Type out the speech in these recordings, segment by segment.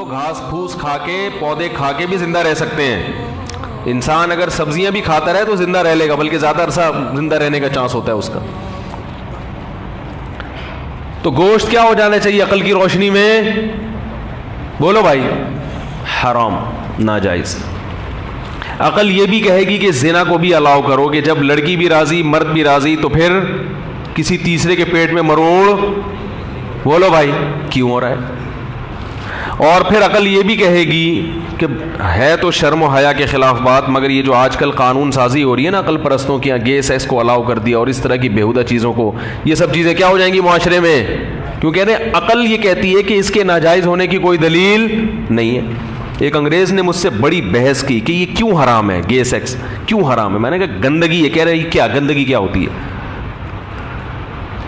گھاس پھوس کھا کے پودے کھا کے بھی زندہ رہ سکتے ہیں. انسان اگر سبزیاں بھی کھاتا رہے تو زندہ رہ لے گا, بلکہ زیادہ عرصہ زندہ رہنے کا چانس ہوتا ہے اس کا. تو گوشت کیا ہو جانا چاہیے عقل کی روشنی میں؟ بولو بھائی, حرام, ناجائز. عقل یہ بھی کہے گی کہ زنا کو بھی الاؤ کرو, کہ جب لڑکی بھی راضی مرد بھی راضی تو پھر کسی تیسرے کے پیٹ میں مروڑ. بولو بھائی کیوں ہو رہا ہے؟ اور پھر عقل یہ بھی کہے گی کہ ہے تو شرم و حیا کے خلاف بات, مگر یہ جو آج کل قانون سازی ہو رہی ہے نا عقل پرستوں کی, گے سیکس کو الاؤ کر دیا اور اس طرح کی بیہودہ چیزوں کو, یہ سب چیزیں کیا ہو جائیں گی معاشرے میں؟ کیوں کہتے ہیں عقل یہ کہتی ہے کہ اس کے ناجائز ہونے کی کوئی دلیل نہیں ہے. ایک انگریز نے مجھ سے بڑی بحث کی کہ یہ کیوں حرام ہے, گے سیکس کیوں حرام ہے. میں نے کہا گندگی ہے. کہہ رہے کیا گندگی کیا ہوتی ہے؟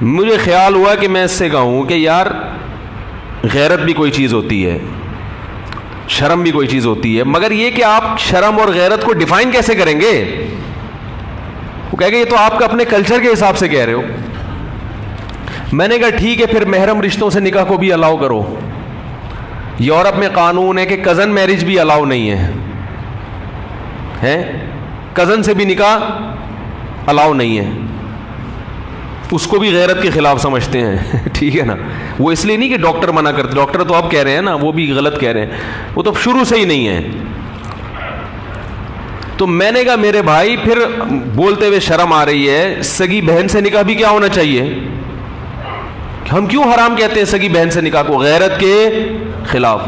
مجھے خیال ہوا کہ میں اس سے کہوں کہ یار غیرت بھی کوئی چیز ہوتی ہے, شرم بھی کوئی چیز ہوتی ہے, مگر یہ کہ آپ شرم اور غیرت کو ڈیفائن کیسے کریں گے؟ وہ کہے گا یہ تو آپ کا اپنے کلچر کے حساب سے کہہ رہے ہو. میں نے کہا ٹھیک ہے, پھر محرم رشتوں سے نکاح کو بھی الاؤ کرو. یورپ میں قانون ہے کہ کزن میرج بھی الاؤ نہیں ہے, کزن سے بھی نکاح الاؤ نہیں ہے. اس کو بھی غیرت کے خلاف سمجھتے ہیں. ٹھیک ہے نا, وہ اس لیے نہیں کہ ڈاکٹر منع کرتے, ڈاکٹر تو اب کہہ رہے ہیں نا, وہ بھی غلط کہہ رہے ہیں, وہ تو شروع سے ہی نہیں ہے. تو میں نے کہا میرے بھائی پھر بولتے ہوئے شرم آ رہی ہے, سگی بہن سے نکاح بھی کیا ہونا چاہیے؟ ہم کیوں حرام کہتے ہیں سگی بہن سے نکاح کو؟ غیرت کے خلاف.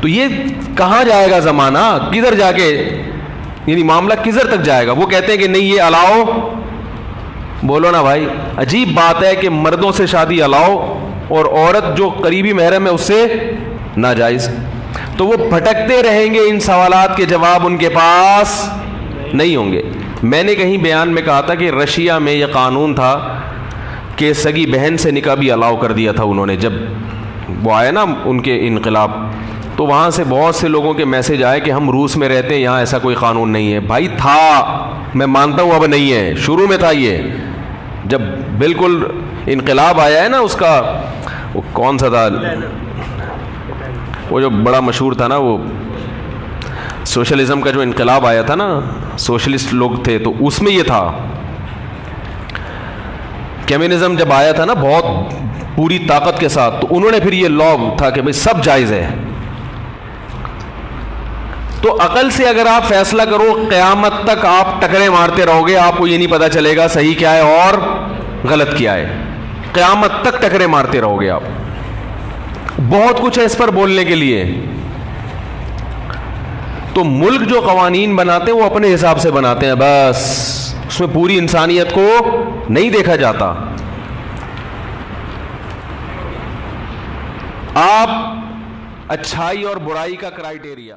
تو یہ کہاں جائے گا زمانہ, کدھر جا کے, یعنی معاملہ کدھر تک جائے گا؟ وہ کہتے ہیں کہ نہیں یہ الاؤ. بولو نا بھائی, عجیب بات ہے کہ مردوں سے شادی الاؤ اور عورت جو قریبی محرم ہے اس سے ناجائز. تو وہ بھٹکتے رہیں گے, ان سوالات کے جواب ان کے پاس نہیں ہوں گے. میں نے کہیں بیان میں کہا تھا کہ رشیا میں یہ قانون تھا کہ سگی بہن سے نکاح بھی الاؤ کر دیا تھا انہوں نے. جب وہ آئے نا ان کے انقلاب, تو وہاں سے بہت سے لوگوں کے میسج آئے کہ ہم روس میں رہتے ہیں, یہاں ایسا کوئی قانون نہیں ہے. بھائی تھا, میں مانتا ہوں اب نہیں ہے, شروع میں تھا یہ. جب بالکل انقلاب آیا ہے نا اس کا, وہ کون سا تھا, وہ جو بڑا مشہور تھا نا, وہ سوشلزم کا جو انقلاب آیا تھا نا, سوشلسٹ لوگ تھے, تو اس میں یہ تھا. کمیونزم جب آیا تھا نا بہت پوری طاقت کے ساتھ, تو انہوں نے پھر یہ لا تھا کہ بھئی سب جائز ہے. تو عقل سے اگر آپ فیصلہ کرو, قیامت تک آپ ٹکرے مارتے رہو گے, آپ کو یہ نہیں پتا چلے گا صحیح کیا ہے اور غلط کیا ہے. قیامت تک ٹکرے مارتے رہو گے آپ. بہت کچھ ہے اس پر بولنے کے لیے. تو ملک جو قوانین بناتے ہیں وہ اپنے حساب سے بناتے ہیں بس, اس میں پوری انسانیت کو نہیں دیکھا جاتا. آپ اچھائی اور برائی کا کرائیٹیریا